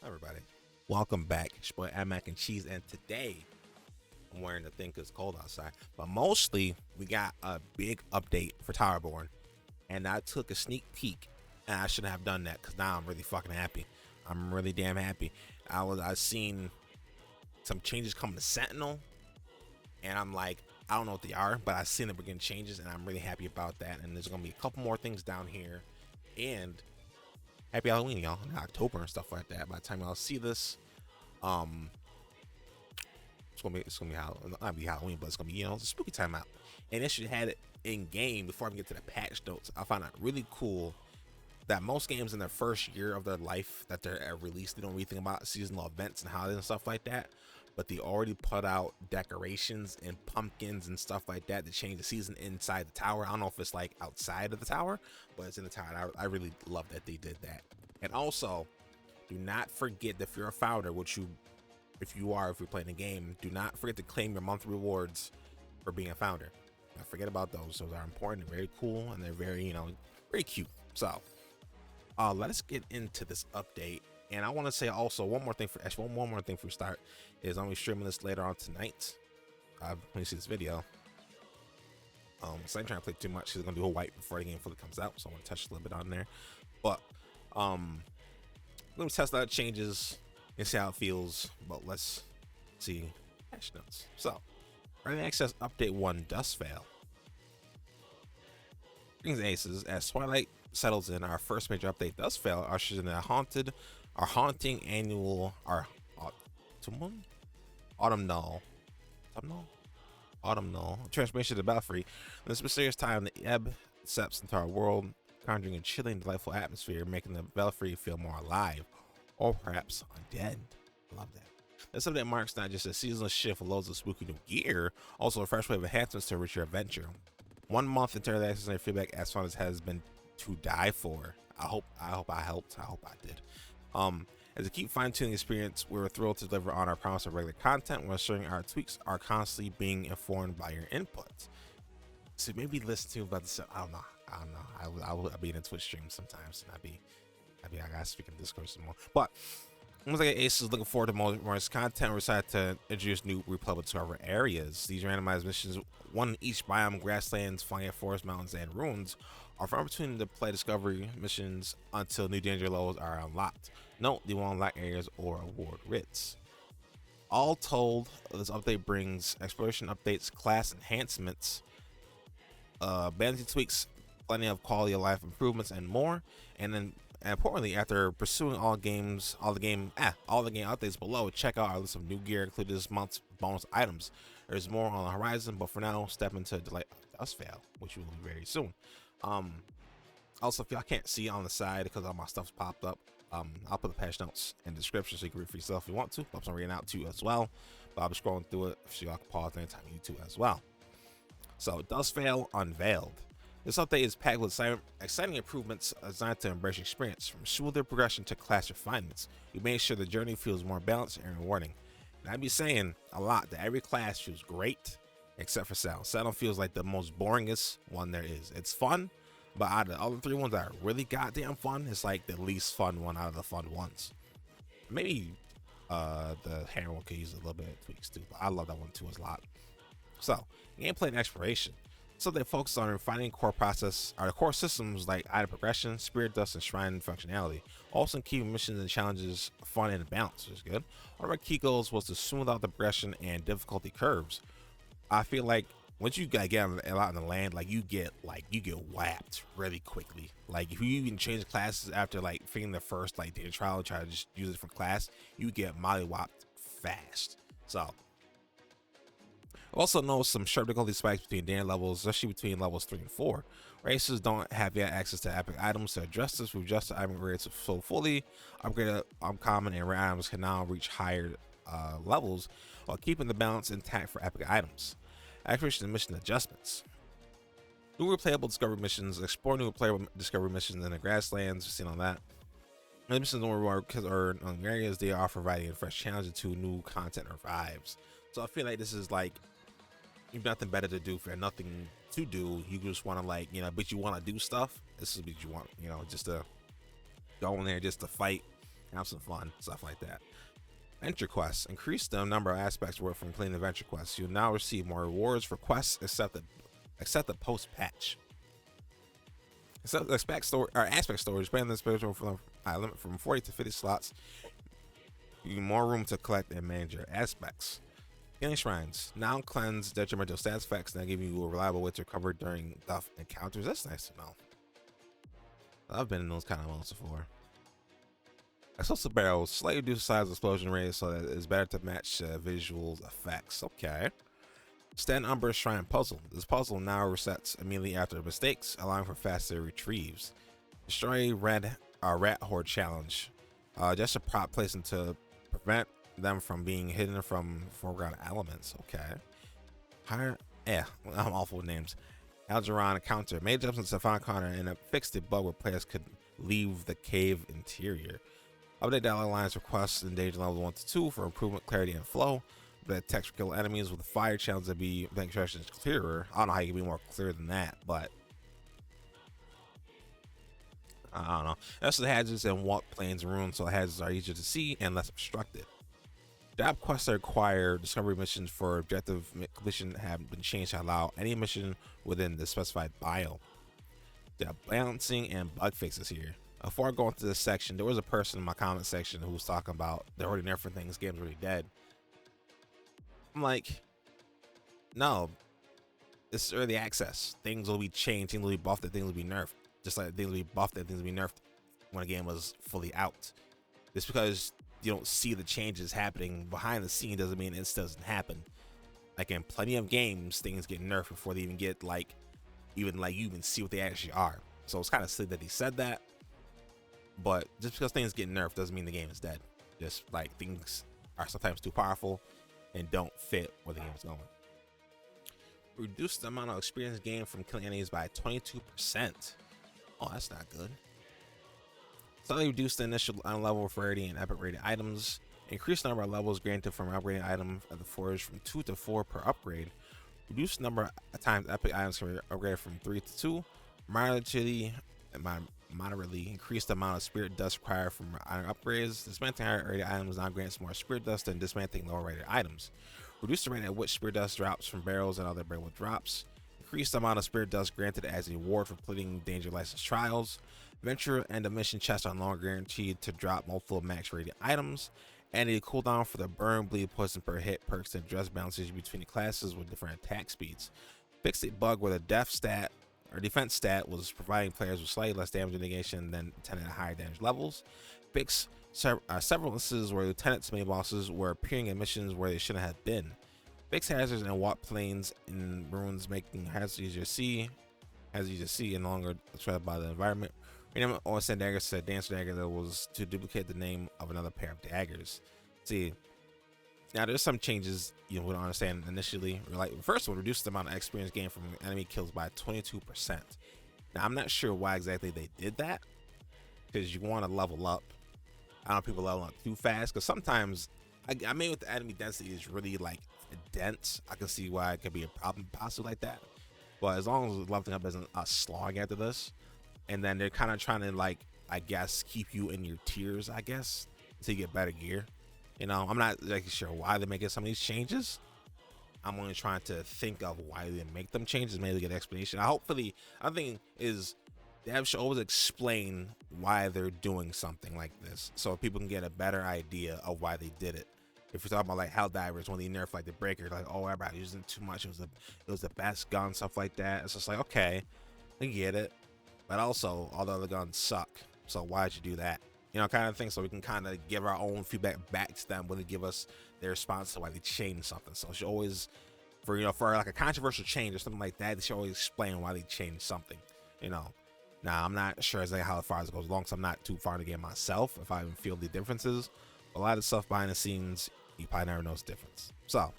Everybody, welcome back. It's your boy Lmacncheese, and today I'm wearing the thing 'cause it's cold outside. But mostly, we got a big update for Towerborne, and I took a sneak peek, and I shouldn't have done that because now I'm really fucking happy. I'm really damn happy. I seen some changes coming to Sentinel, and I'm like, I don't know what they are, but I seen the beginning changes, and I'm really happy about that. And there's gonna be a couple more things down here, and happy Halloween, y'all, in October and stuff like that. By the time y'all see this, um, it's gonna be not be Halloween, but it's gonna be it's a spooky time out. And they should have had it in game before I get to the patch notes. I find it really cool that most games in their first year of their life that they're released, they don't really think about seasonal events and holidays and stuff like that. But they already put out decorations and pumpkins and stuff like that to change the season inside the tower. I don't know if it's like outside of the tower, but it's in the tower. And I really love that they did that. And also, do not forget that if you're a founder, if you're playing the game, do not forget to claim your monthly rewards for being a founder. Don't forget about those. Those are important. They're very cool, and they're very, very cute. So, let us get into this update. And I want to say also one more thing for we start is I'm gonna be streaming this later on tonight. When you see this video, so I'm trying to play too much. She's gonna do a white before the game fully comes out, so I'm gonna touch a little bit on there. But let me test out changes and see how it feels. But let's see patch notes. So, early access update 1 Dust Veil brings aces as twilight settles in. Our first major update, Dust Veil, ushers in our haunting annual autumnal transformation to Belfry. In this mysterious time, the ebb steps into our world, conjuring a chilling, delightful atmosphere, making the Belfry feel more alive, or perhaps undead. Love that. This update marks not just a seasonal shift with loads of spooky new gear, also a fresh wave of enhancements to enrich your adventure. 1 month into early access and their feedback as fun as has been to die for. I hope I helped. I hope I did. As a keep fine-tuning experience, we were thrilled to deliver on our promise of regular content while ensuring our tweaks are constantly being informed by your inputs. So maybe listen to about this. I don't know. I'll be in a Twitch stream sometimes, and I gotta speak in Discord some more. But once I get Aces, looking forward to more content. We're excited to introduce new replayable discover areas. These randomized missions, one in each biome: grasslands, flying forest, mountains, and ruins, offer an opportunity to play discovery missions until new danger levels are unlocked. Note, they won't unlock areas or award writs. All told, this update brings exploration updates, class enhancements, ability tweaks, plenty of quality of life improvements, and more. And importantly, after pursuing all the game updates below, check out our list of new gear, including this month's bonus items. There's more on the horizon, but for now, step into Delight Dust Veil, which will be very soon. Also, if y'all can't see on the side because all my stuff's popped up, I'll put the patch notes in the description so you can read for yourself if you want to. I'm reading out to you as well, but I'll be scrolling through it so y'all can pause anytime you need to as well. So, Dust Veil unveiled. This update is packed with exciting improvements designed to embrace your experience. From smoother progression to class refinements, we made sure the journey feels more balanced and rewarding. And I'd be saying a lot that every class feels great except for Saddle. Saddle feels like the most boringest one there is. It's fun, but out of the other 3 ones that are really goddamn fun, it's like the least fun one out of the fun ones. Maybe the hair one could use a little bit of tweaks too, but I love that one too a lot. So, gameplay and exploration. So they focus on refining core systems like item progression, spirit dust, and shrine functionality. Also keeping missions and challenges fun and balanced, which is good. One of our key goals was to smooth out the progression and difficulty curves. I feel like once you get a lot in the land, you get whapped really quickly. Like if you even change classes after figuring the first data trial and try to just use it for class, you get mollywopped fast. So also notice some sharp difficulty spikes between danger levels, especially between levels 3 and 4. Races don't have yet access to epic items to address this. We've adjusted item grades so fully upgraded uncommon and rare items can now reach higher levels while keeping the balance intact for epic items. Activation and mission adjustments. New replayable discovery missions. Explore new replayable discovery missions in the grasslands. We've seen all that. The missions don't reward because on areas they offer variety and fresh challenges to new content or vibes. So I feel like this is you've nothing better to do for nothing to do. You just want to but you want to do stuff. This is what you want, just to go in there, just to fight Have some fun, stuff like that. Venture quests. Increase the number of aspects worth from completing the venture quests. You'll now receive more rewards for quests except the post patch. So aspect storage, expand the spiritual from limit from 40 to 50 slots. You get more room to collect and manage your aspects. Healing shrines now cleanse detrimental stats effects that give you a reliable way to recover during tough encounters. That's nice to know. I've been in those kind of modes before. Explosive barrels slightly reduce the size of explosion rate so that it's better to match visual effects. Okay. Stand Umber Shrine Puzzle. This puzzle now resets immediately after mistakes, allowing for faster retrieves. Destroy Rat Horde Challenge. Just a prop placed to prevent them from being hidden from foreground elements. Okay. I'm awful with names. Algeron Encounter. Made adjustments to Final Encounter and fixed the bug where players could leave the cave interior. Update dialogue lines requests in danger level 1 to 2 for improvement, clarity, and flow. The text kill enemies with fire challenge to be make directions clearer. I don't know how you can be more clear than that, but I don't know. That's the hazards and walk plains and ruins, so the hazards are easier to see and less obstructed. Job quests that require discovery missions for objective completion have been changed to allow any mission within the specified biome. The balancing and bug fixes here. Before I go into this section, there was a person in my comment section who was talking about they're already there for things, game's already dead. I'm like, no, it's early access. Things will be changed, things will be buffed, things will be nerfed. Just like things will be buffed, things will be nerfed when a game was fully out. Just because you don't see the changes happening behind the scene doesn't mean it doesn't happen. Like in plenty of games, things get nerfed before they even get you even see what they actually are. So it's kind of silly that he said that. But just because things get nerfed doesn't mean the game is dead. Just like things are sometimes too powerful and don't fit where the game is going. Reduce the amount of experience gained from killing enemies by 22%. Oh, that's not good. Slightly reduce the initial level of rarity and epic rated items. Increase the number of levels granted from upgrading items at the forge from 2 to 4 per upgrade. Reduce the number of times epic items can be upgraded from 3 to 2. Moderately increase the amount of spirit dust required from item upgrades. Dismantling higher rated items now grants more spirit dust than dismantling lower rated items. Reduce the rate at which spirit dust drops from barrels and other barrel drops. Increase the amount of spirit dust granted as a reward for completing danger license trials. Venture and the mission chests are no longer guaranteed to drop multiple max rated items. And a cooldown for the burn, bleed, poison per hit perks and address balances between the classes with different attack speeds. Fix a bug where the defense stat was providing players with slightly less damage negation than lieutenant at higher damage levels. Fix several instances where lieutenants mini bosses were appearing in missions where they shouldn't have been. Fix hazards and walk planes in ruins, making hazards easier to see and no longer threatened by the environment. Rename OSN daggers to dancer dagger that was to duplicate the name of another pair of daggers. See, now there's some changes you would understand initially. Like the first one, reduce the amount of experience gained from enemy kills by 22%. Now I'm not sure why exactly they did that, because you want to level up. I don't know, people level up too fast, because sometimes I mean with the enemy density is really like dense. I can see why it could be a problem possibly like that. But as long as leveling up isn't a slog after this, and then they're kind of trying to I guess keep you in your tiers, I guess, until you get better gear. You know, I'm not exactly sure why they're making some of these changes. I'm only trying to think of why they make them changes, maybe get an explanation. I think is devs should always explain why they're doing something like this, so people can get a better idea of why they did it. If you're talking about like Helldivers, when they nerf like the breaker, like, oh, everybody using too much, it was the best gun, stuff like that. It's just like, okay, I get it, but also all the other guns suck, so why'd you do that? You know, kind of thing. So we can kind of give our own feedback back to them when they give us their response to why they changed something. So she always, for like a controversial change or something like that, they should always explain why they changed something. You know, now I'm not sure exactly how far it goes along, so I'm not too far in the game myself if I even feel the differences. A lot of stuff behind the scenes, you probably never know the difference. So,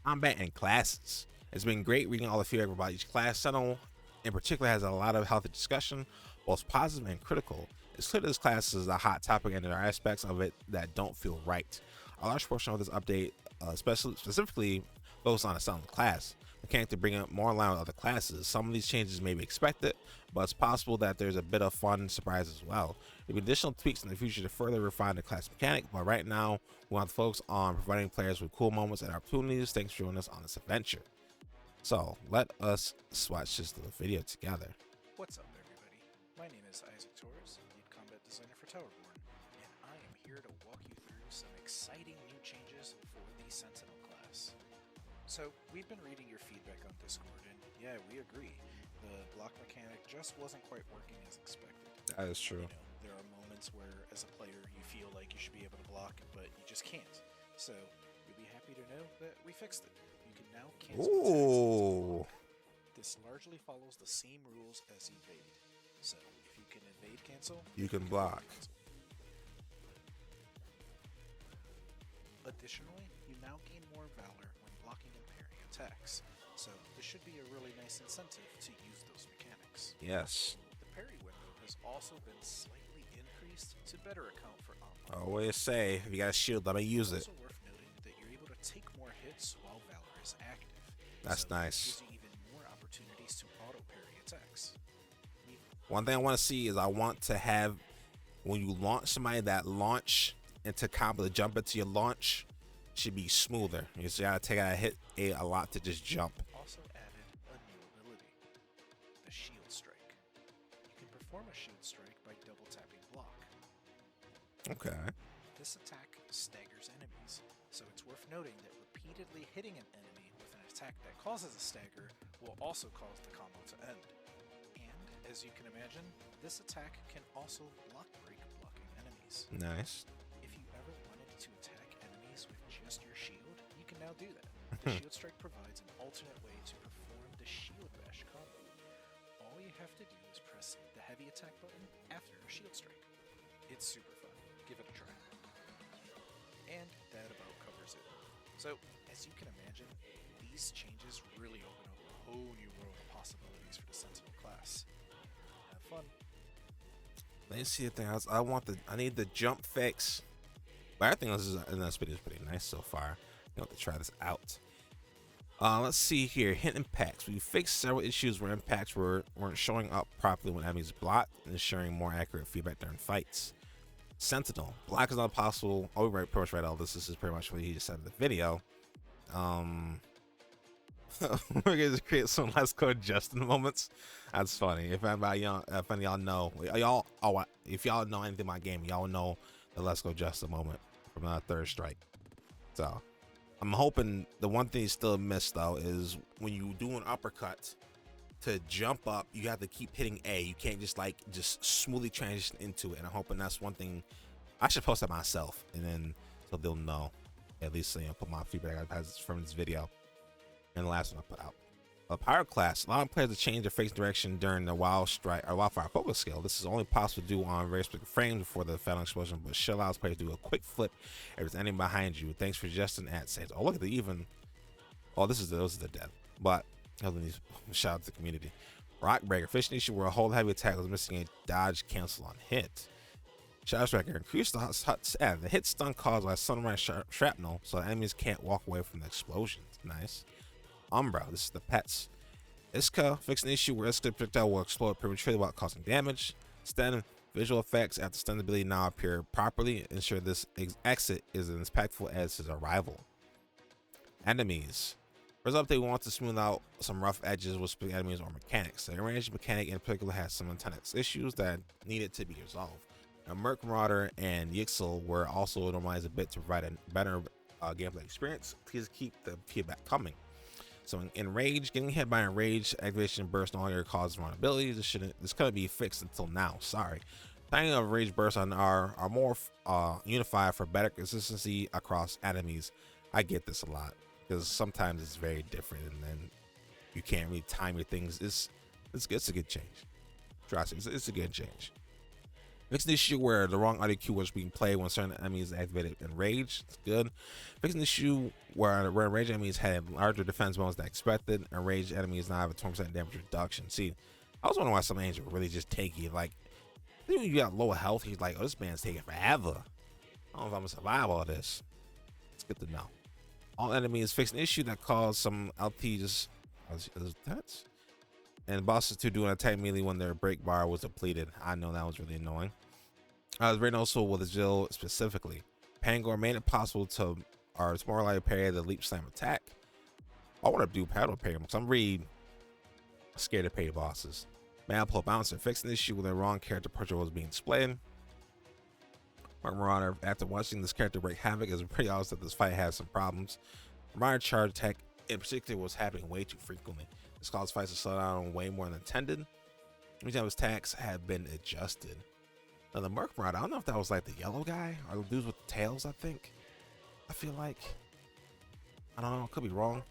combat and classes. It's been great reading all the feedback about each class. Sentinel in particular has a lot of healthy discussion, both positive and critical. It's clear this class is a hot topic and there are aspects of it that don't feel right. A large portion of this update specifically focused on a Sentinel class. mechanic to bring it more in line with other classes. Some of these changes may be expected, but it's possible that there's a bit of fun surprise as well. There'll be additional tweaks in the future to further refine the class mechanic, but right now we want to focus on providing players with cool moments and opportunities. Thanks for joining us on this adventure. So let us watch this little video together. What's up, everybody? My name is Isaac Torres, lead combat designer for Towerborne, and I am here to walk you through some exciting new changes for the Sentinel class. So, we've been reading your feedback on Discord, and yeah, we agree. The block mechanic just wasn't quite working as expected. That is true. You know, there are moments where, as a player, you feel like you should be able to block, but you just can't. So, you'll be happy to know that we fixed it. You can now cancel attacks. This largely follows the same rules as evade. So, if you can evade cancel, you can block. Additionally, you now gain more valor when blocking and parrying attacks. So, this should be a really nice incentive to use those mechanics. Yes. The parry window has also been slightly increased to better account for I always say, if you got a shield, let me use it. It's also worth noting that you're able to take more hits while valor is active. That's nice. Gives you even more opportunities to auto parry attacks. One thing I want to see is I want to have, when you launch somebody, that launch into combo, to jump into your launch should be smoother. You just gotta take out a hit a lot to just jump. Also added a new ability, the shield strike. You can perform a shield strike by double tapping block. Okay. This attack staggers enemies, so it's worth noting that repeatedly hitting an enemy with an attack that causes a stagger will also cause the combo to end. And, as you can imagine, this attack can also block break blocking enemies. Nice. If you ever wanted to attack enemies with just your shield, you can now do that. The shield strike provides an alternate way to perform the shield bash combo. All you have to do is press the heavy attack button after a shield strike. It's super fun. Give it a try. And that about covers it. So, as you can imagine, these changes really open up a whole new world of possibilities for the Sentinel class. Have fun. Let me see the thing else. I need the jump fix. But everything else in this video is pretty nice so far. You have to try this out. Let's see here. Hit impacts. We fixed several issues where impacts weren't showing up properly when enemies blocked, ensuring more accurate feedback during fights. Sentinel. Block is not possible. Oh, we pretty much read all this. This is pretty much what he just said in the video. We're gonna just create some Let's Go Justin moments. That's funny. If anybody, if any of y'all know, if y'all know anything about gaming, y'all know the Let's Go Justin moment from Third Strike. So I'm hoping the one thing still missed though is when you do an uppercut, to jump up, you have to keep hitting A. You can't just smoothly transition into it. And I'm hoping that's one thing. I should post that myself, and then so they'll know. At least put my feedback from this video and the last one I put out. A power class. A lot of players have changed their face direction during the wildfire focus skill. This is only possible to do on very specific frames before the final explosion, but should allows players to do a quick flip if there's anything behind you. Thanks for Justin at says. Oh, look at the even. Oh, those are the dead. But shout out to the community. Rock Breaker. Fishing issue where a whole heavy attack was missing a dodge cancel on hit. Shadow Striker. Increase the hit stun caused by sunrise shrapnel so the enemies can't walk away from the explosions. Nice. Umbra. This is the pets. Iska. Fix an issue where Iska projectile will explode prematurely while causing damage. Stun. Visual effects after stun ability now appear properly. Ensure this exit is as impactful as his arrival. Enemies. First update, we want to smooth out some rough edges with specific enemies or mechanics. The range mechanic in particular has some intense issues that needed to be resolved. Now, Merc Marauder and Yixel were also normalized a bit to provide a better gameplay experience. Please keep the feedback coming. So in Rage, getting hit by a Rage activation burst no longer causes vulnerabilities. This couldn't be fixed until now. Sorry. Timing of Rage bursts are more unified for better consistency across enemies. I get this a lot, because sometimes it's very different and then you can't really time your things. It's a good change. Trust me, it's a good change. Fixing the issue where the wrong audio cue was being played when certain enemies activated in Rage. It's good. Fixing the issue where Rage enemies had larger defense bonus than expected, and Rage enemies now have a 20% damage reduction. See, I was wondering why some enemies were really just tanky. Like, when you got low health, he's like, oh, this man's taking forever. I don't know if I'm gonna survive all this. It's good to know. All enemies fix an issue that caused some LT just That's and bosses to do an attack melee when their break bar was depleted. I know that was really annoying. I was written also with Jill specifically. Pangor made it possible to or it's more like parry the leap slam attack. I want to do paddle parry because I'm really scared of parry bosses. Manipul bouncer fixing the issue when the wrong character portrait was being displayed. Mark Marauder, after watching this character break havoc, is pretty obvious that this fight has some problems. Marauder charge attack in particular was happening way too frequently. This caused fights to slow down way more than intended. Each time his attacks have been adjusted. Now the Merc Marauder, I don't know if that was like the yellow guy or the dudes with the tails, I think. I feel like. I don't know, could be wrong.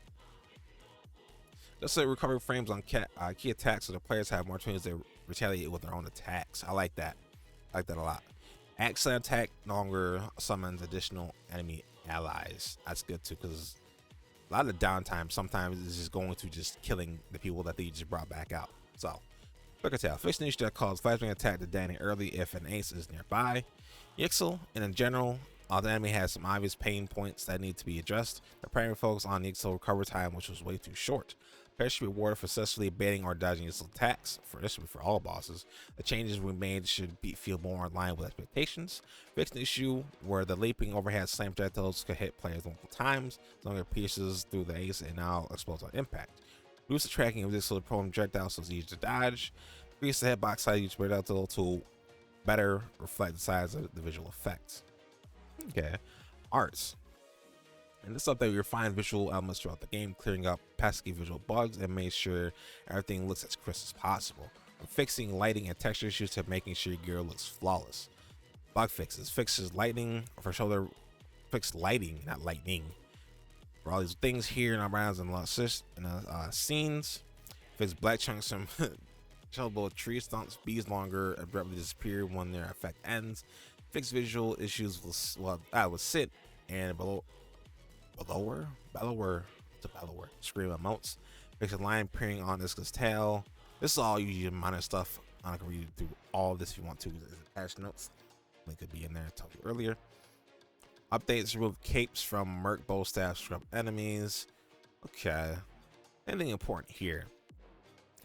Just so recovery frames on key attacks so the players have more opportunities to retaliate with their own attacks. I like that. I like that a lot. Axe attack no longer summons additional enemy allies. That's good too, because a lot of the downtime sometimes is just going to just killing the people that they just brought back out. So, quick attack. Fixed niche that calls flashbang attack to Danny early if an ace is nearby. Yixel, and in general, the enemy has some obvious pain points that need to be addressed. The primary focus on Yixel recovery time, which was way too short. Players should be rewarded for successfully evading or dodging Yixel attacks. This should be for all bosses. The changes we made should feel more in line with expectations. Fixed an issue where the leaping overhead slam projectiles could hit players multiple times, as long as it pierces through the ace and now explodes on impact. Reduce the tracking of Yixel prone projectiles so it's easy to dodge. Increase the hitbox size each projectile to better reflect the size of the visual effects. Okay, arts. And this update, we refine visual elements throughout the game, clearing up pesky visual bugs and make sure everything looks as crisp as possible. From fixing lighting and texture issues to making sure your gear looks flawless. Bug fixes. Fixes lighting for shoulder. Fix lighting, not lightning. For all these things here in our rounds and scenes. Fix black chunks from shovelable tree stumps. Bees longer abruptly disappear when their effect ends. Fix visual issues with sit and bellower scream emotes. Fix a line appearing on Iska's tail. This is all usually minor stuff. I'm not gonna read through all of this if you want to. There's attached notes. Link could be in there. I told you earlier. Updates: remove capes from Merc bow staff scrub enemies. Okay. Anything important here?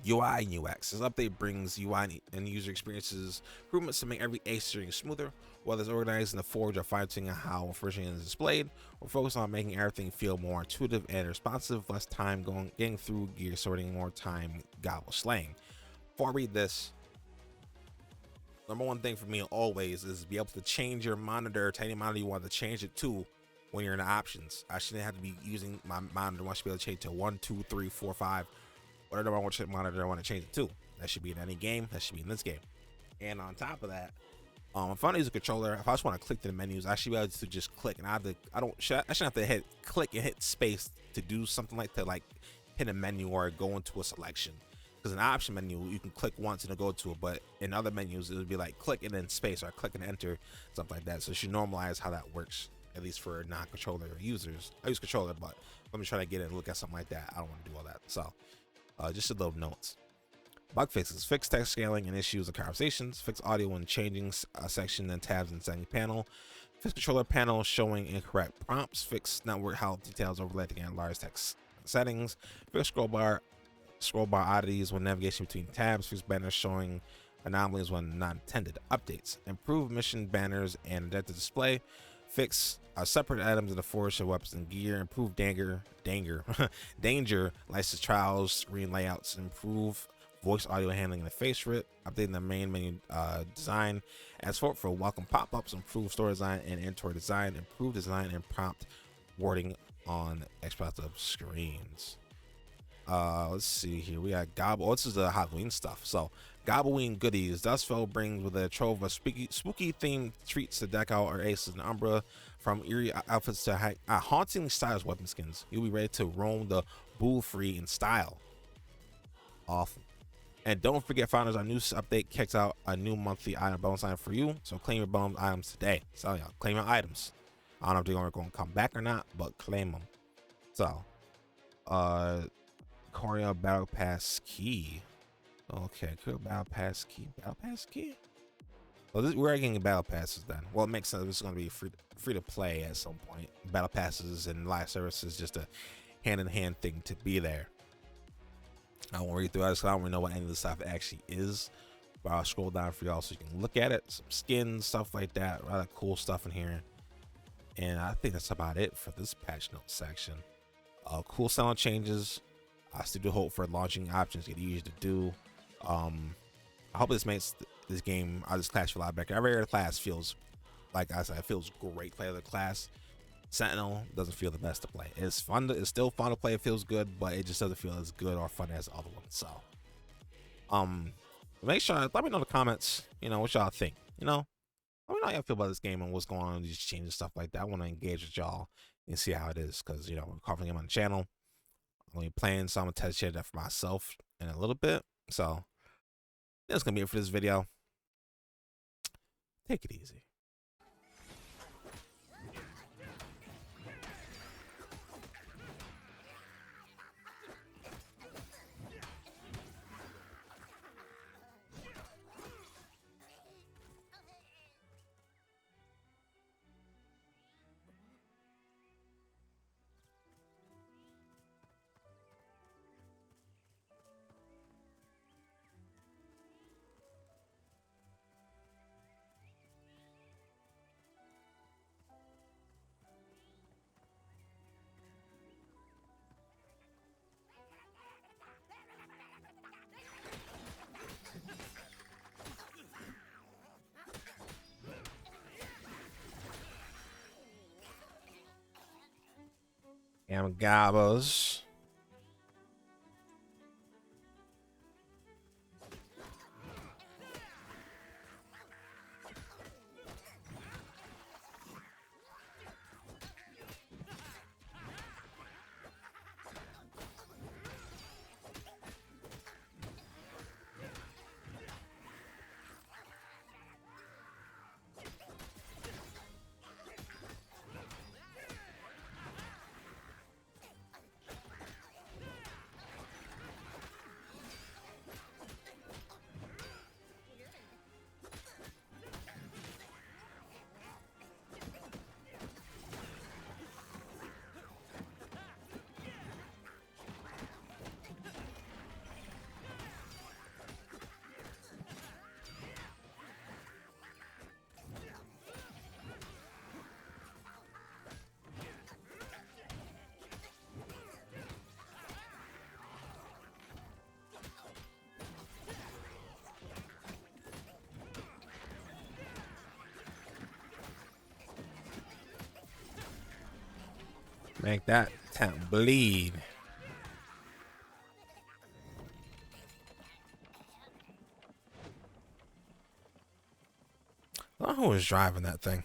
UI and UX. This update brings UI and user experiences improvements to make every ace steering smoother. Whether it's organized in the forge or fine-tuning how version is displayed, we're focused on making everything feel more intuitive and responsive. Less time getting through gear sorting, more time gobble slaying. Before I read this, number one thing for me always is be able to change your monitor to any monitor you want to change it to when you're in the options. I shouldn't have to be using my monitor. I should be able to change to 1, 2, 3, 4, 5. Whatever monitor I want to change it to. That should be in any game. That should be in this game. And on top of that, if I want to use a controller, if I just want to click to the menus, I should be able to just click, and I shouldn't have to hit click and hit space to do something like that, like hit a menu or go into a selection. Because in the option menu, you can click once and it'll go to it, but in other menus, it would be like click and then space or click and enter, something like that. So it should normalize how that works, at least for non-controller users. I use controller, but let me try to get in and look at something like that. I don't want to do all that. So just a little notes. Bug fixes. Fix text scaling and issues of conversations. Fix audio when changing a section and tabs in setting panel. Fix controller panel showing incorrect prompts. Fix network health details overlay to large text settings. Fix scroll bar oddities when navigation between tabs. Fix banners showing anomalies when not intended. Updates. Improve mission banners and adaptive display. Fix separate items in the forge of weapons and gear. Improve danger license trials, screen layouts. Improve voice audio handling in the face rip. Updating the main menu design. As for welcome pop-ups. Improve store design and inventory design. Improve design and prompt wording on expressive screens. Let's see here. We got Gobble. This is the Halloween stuff. So, Gobbleween goodies. Dustfell brings with a trove of spooky themed treats to deck out our aces and Umbra. From eerie outfits to haunting styles weapon skins. You'll be ready to roam the bull free in style. Awesome. And don't forget, founders, our new update kicks out a new monthly item bonus item for you. So claim your bonus items today. So y'all claim your items. I don't know if they're going to come back or not, but claim them. So, Korea Battle Pass key. Okay, Korea Battle Pass key. Battle Pass key? Well, we're getting battle passes then. Well, it makes sense. It's going to be free to play at some point. Battle passes and live services just a hand in hand thing to be there. I won't read through it because I don't really know what any of this stuff actually is. But I'll scroll down for y'all so you can look at it. Some skins, stuff like that. A lot of cool stuff in here. And I think that's about it for this patch notes section. Cool sound changes. I still do hope for launching options get easier to do. I hope this makes this game, this class feel a lot better. Every other class feels, like I said, it feels great to play the class. Sentinel doesn't feel the best to play. It's fun. It's still fun to play. It feels good, but it just doesn't feel as good or fun as the other ones. So, make sure let me know in the comments. You know what y'all think. You know, let me know how y'all feel about this game and what's going on, these changes, stuff like that. I want to engage with y'all and see how it is, because you know I'm covering them on the channel. I'm gonna be playing, so I'm gonna test share that for myself in a little bit. So that's gonna be it for this video. Take it easy. Gabos. Make that tent bleed. I don't know who was driving that thing.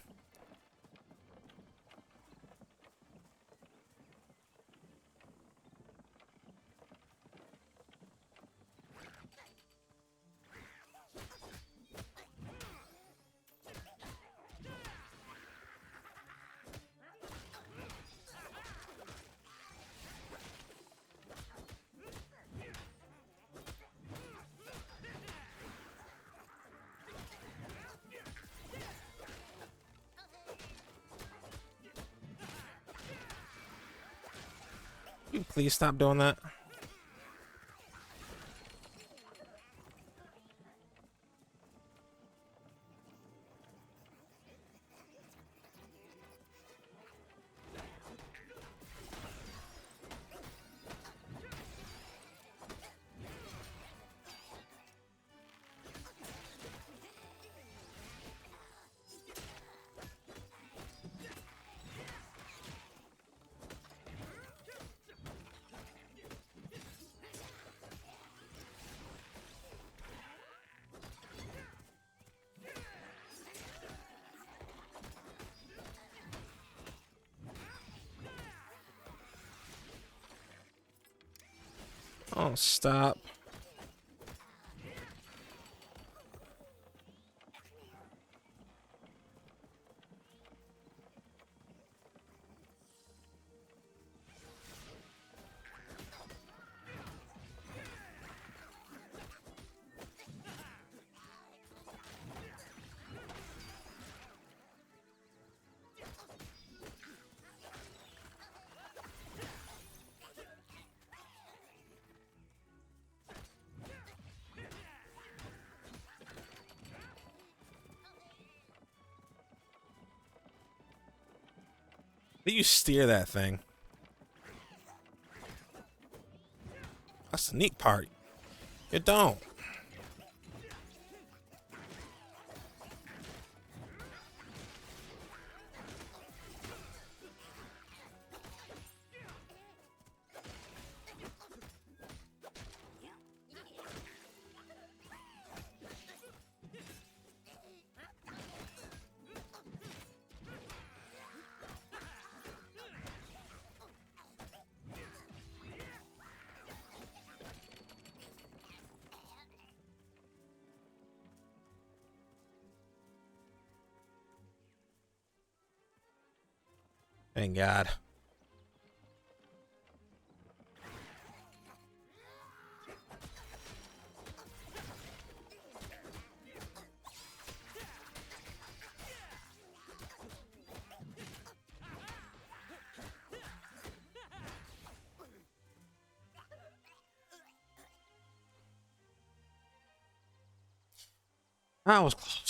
You please stop doing that. Oh, stop. Do you steer that thing? That's the neat part. You don't. Thank God. That was close.